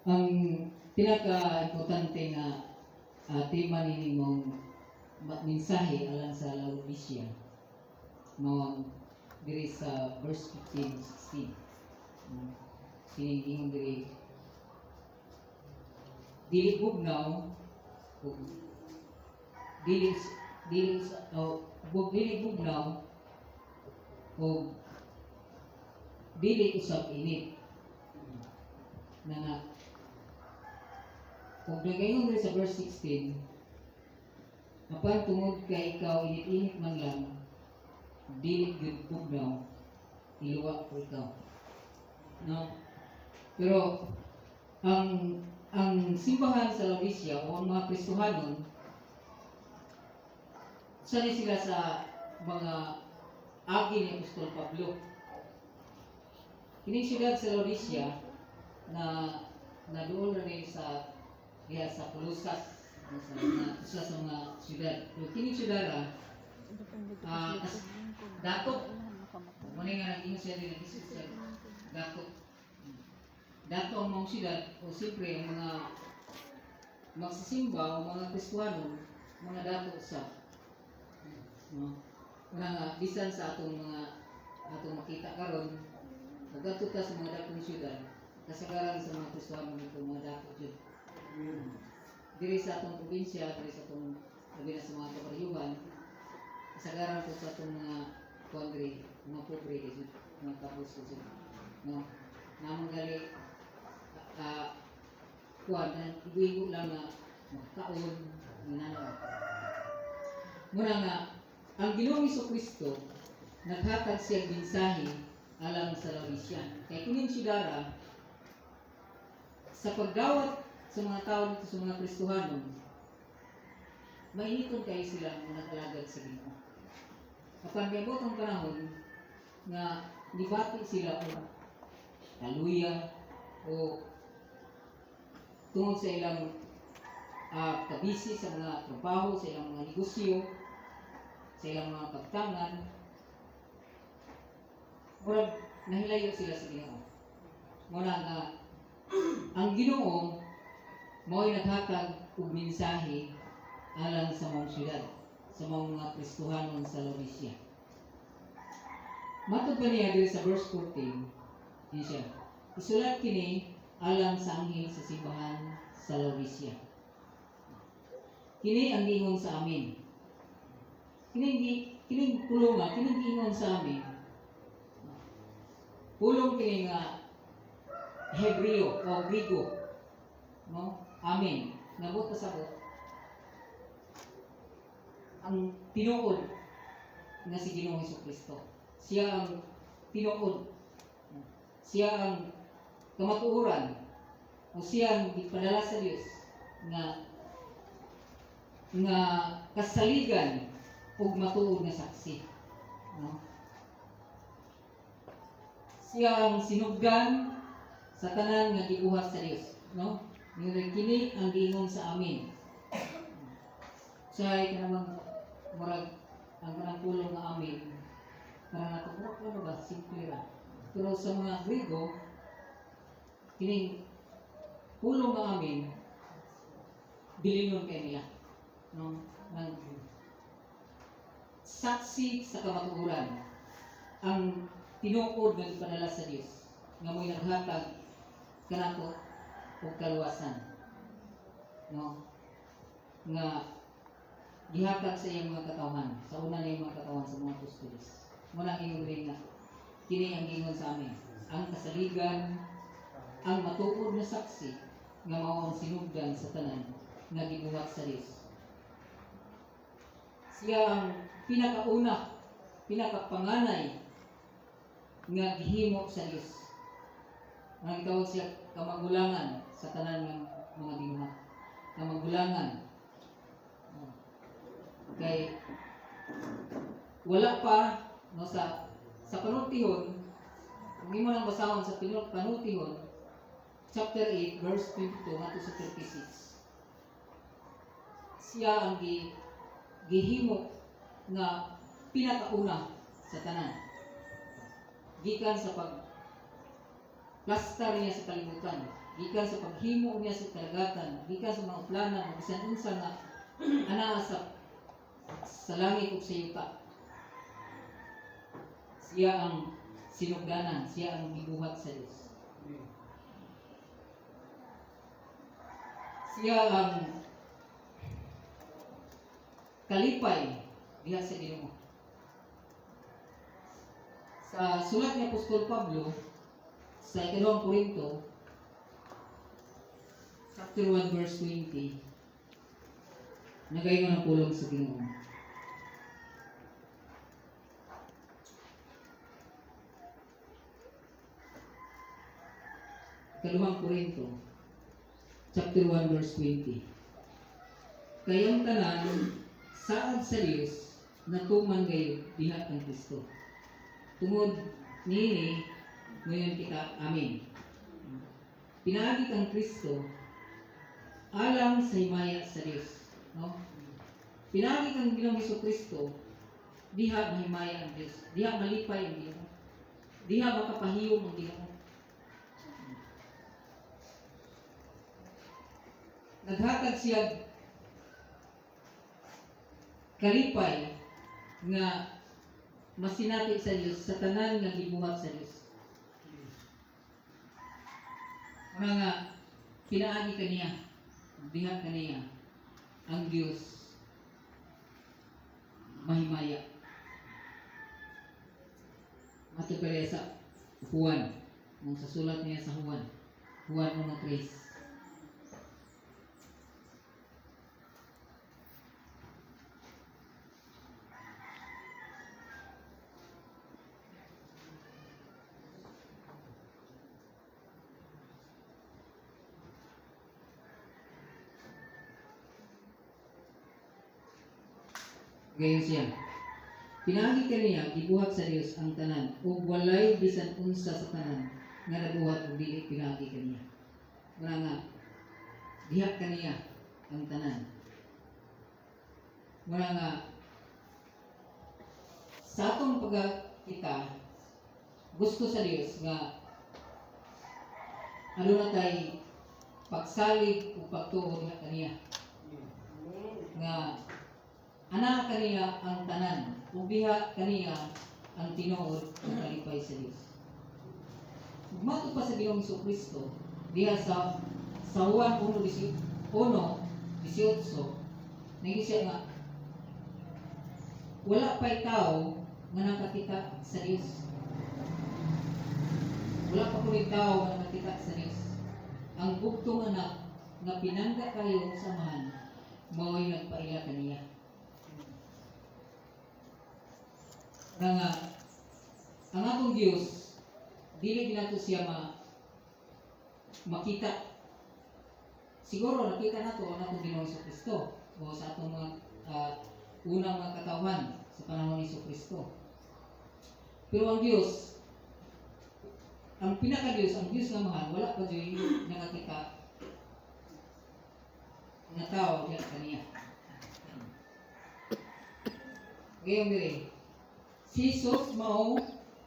Ang pinaka-importante nga tema ni mong mensahe alang sa Laodicea mao diri sa verse 15-16. Kining diri dili bugnaw ug dili bugnaw ug dili usab init na kung nagayon diri sa verse 16, apan tungod kay ikaw init-init man lang, dili gyud bugnaw, iluwa ko ikaw. No? Pero ang simbahan sa Laodicea o ang mga Kristohanon, sanay sila sa mga agi ni Apostol Pablo. Kining siyudad sa Laodicea na doon na rin sa Colossus, isa sa mga siyudad. So, kining siyudad datot muna nga naging siya rin dato ang mga siyudad o siyempre ang mga magsisimba o mga Kristohanon, mga dato sa nga bisan sa atong makita karon nagdato ta sa mga dakong siyudad kasagaran sa mga Kristohanon dito mga dato jud diri sa atong probinsya, diri sa atong labi na sa mga kabaryuhan kasagaran po sa atong mga kuandri, mga pobre jud mga kapos jud no namang gali kuan na igo lang na makaon minana muna nga ang Ginoong Hesukristo naghatag siya mensahe alang sa Laodicea. Kay kining siyudad sa pagdawat sa mga tao dito sa mga Kristohanon, mainiton kayo sila mga kalagad sa Ginoo. Kapag miabot ang panahon nga dibati sila o kaluya o tungod sa ilang kabisi sa mga trabaho, sa ilang mga negosyo, sa ilang mga pagtangan, murag nahilayo sila sa Ginoo. Muna nga ang Ginoo mao'y naghatag og mensahe alang sa mga siyudad, sa mga Kristohanon sa Laodicea. Matod pa niya diri sa verse 14, din siya, isulat kini alang sa anghel sa simbahan sa Laodicea. Kini ang giingon sa amin. Kining pulong kining giingon sa amin. Pulong kini nga Hebreo o Grigo, no? Amen. Nabot ka sabot. Ang tinuod nga si Ginoong Hesukristo. Siya ang tinuod. Siya ang kamatuoran o siya ang ipadala sa Dios nga kasaligan ug matuod nga saksi, no? Siya ang sinugdan sa tanan nga gibuhat sa Dios, no? Kini ang giingon sa amin. Siya ay kanang murag ang kanang pulong nga amin. Para nato ba simple ra. Pero sa mga Grigo, kining pulong nga amin bilingon kay nila, no? Nang saksi sa kamatuoran ang tinuod nga ipadala sa Dios nga mo'y naghatag kanato og kaluwasan, no? Nga gihatag sa iyang mga katawhan, sa una na iyang mga katawhan sa mga apostoles. Muna ingon rin nga kini ang gingon sa amin, ang kasaligan, ang matuod na saksi nga mao ang sinugdan sa tanan nga gibuhat sa Dios. Siya ang pinakauna, pinakapanganay nga gihimo sa Dios. Ang tawag siya kamagulangan sa tanan ng mga gibuhat. Kamagulangan. Kay wala pa no sa panultihon, kung imo lang basahon sa panultihon chapter 8 verse 22 ngadto sa 36. Siya ang gihimo nga pinakauna sa tanan. Gikan sa plastar niya sa kalibutan gikan sa paghimo niya sa kalagatan, gikan sa mga planan ug bisan unsa nga anaa sa langit ug sa yuta. Siya ang sinugdanan, siya ang gibuhat sa Dios. Siya ang kalipay diha sa Ginoo. Sa sulat ni Apostol Pablo sa ikalawang Korinto chapter 1 verse 20, nagayon ang pulong sa Ginoo. Ikalawang Korinto chapter 1 verse 20. Kayong tanan saad sa Dios natuman kayo diha kang Kristo. Tungod niini ngayon kita amin. Pinaagi kang Kristo alang sa himaya sa Dios, no? Pinaagi kang Ginoong Hesukristo diha mahimaya ang Dios, diha malipay ang Ginoo, diha makapahiyom ang Ginoo. Naghatag siya kalipay nga masinati sa Dios sa tanan nga gibuhat sa Dios. Mga pinaagi kaniya, diha kaniya ang Dios mahimaya. Ato kaya sa Juan, sa sulat niya sa Juan 1:3. Gayon siya. Pinaagi kaniya gibuhat sa Dios ang tanan ug walay bisan unsa sa tanan nga nabuhat ug dili pinaagi kaniya. Muna nga diha kaniya ang tanan. Muna nga sa atong pagkita gusto sa Dios nga ano na tay pagsalig ug pagtuo diha kaniya. Nga ana kaniya ang tanan, ug diha kaniya ang tinuod ng kalipay sa Dios. Mato pa sa Ginoong Hesukristo diha sa Juan 1:18, nagi siya nga wala pa'y tao nga nakakita sa Dios. Wala pa kuning tao nga nakakita sa Dios. Ang bugtong anak nga pinangga kayo sa amahan mao'y nagpaila kaniya. Nga ang atong Dios dili ginato siya makita. Siguro nakita nato ang atong Ginoong Hesukristo o sa atong mga unang mga katawhan sa panahon ni Hesukristo. Pero ang Dios, ang pinaka-Dios, ang Dios nga mahal, wala pa diyang nakakita na tao diyan kaniya. Ngayon dire, si Jesus mao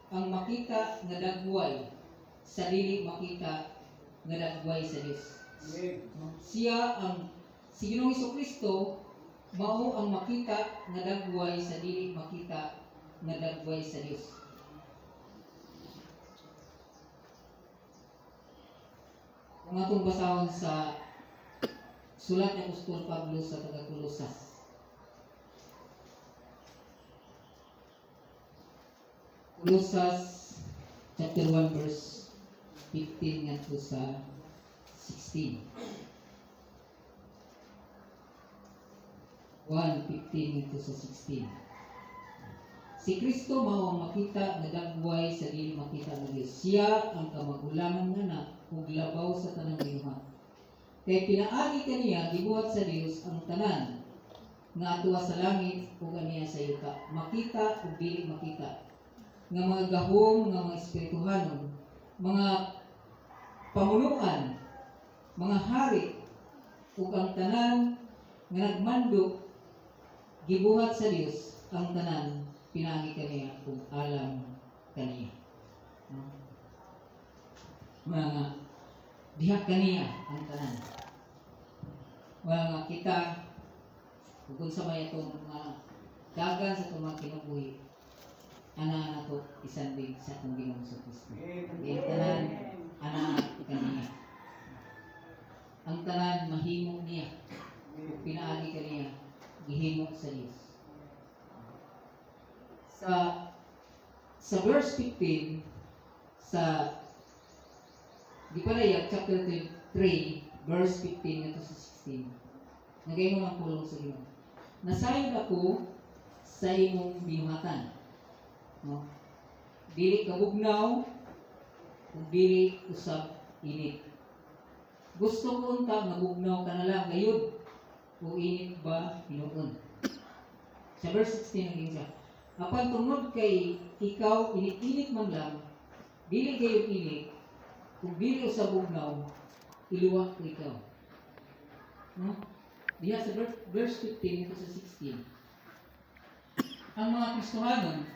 ang makita nga dagway sa dili makita nga dagway sa Dios. Siya ang si Ginoong Hesukristo mao ang makita nga dagway sa dili makita nga dagway sa Dios. Kung atong basahon sa sulat ni Apostol Pablo sa taga-Kolosas, Kolosas chapter 1 verse 15 ngadto sa 16. 1:15 ngadto sa 16. Si Kristo mao ang makita nga dagway sa dili makita nga Dios. Siya ang kamagulangan nga anak ug labaw sa tanang ginuhat. Kay pinaagi kaniya gibuhat sa Dios ang tanan nga atuwa sa langit ug aniya sa yuta, makita ug dili makita, nga mga gahom, nga mga espirituhanon, mga pamunuan, mga hari, ug ang tanan nga nagmando gibuhat sa Dios ang tanan pinaagi kaniya ug alam kaniya. Mga diha kaniya ang tanan. Nga kita kung sa may itong mga dagan sa itong mga kinubuhi, ana na to isanding sa itong Ginoong Kristo. Ang tanan, ana kaniya. Ang tanan mahimo niya. Pinaagi kaniya, gihimo sa Dios. Sa verse 15 sa di pala chapter 3 verse 15 nito sa 16. Nagay mo ng pulong sa Ginoo. Nasayod ako sa imong binuhatan. No? Dili kabugnaw ug dili usab init. Gusto ko unta nabugnaw ka na lang gayud o init ba hinuon. Sa verse 16 ang siya. Apan tungod kay ikaw init-init man lang, dili kayo init, kung dili sa bugnaw, iluwa ko ikaw. No? Diya sa verse 15 ito sa 16. Ang mga Kristohanon,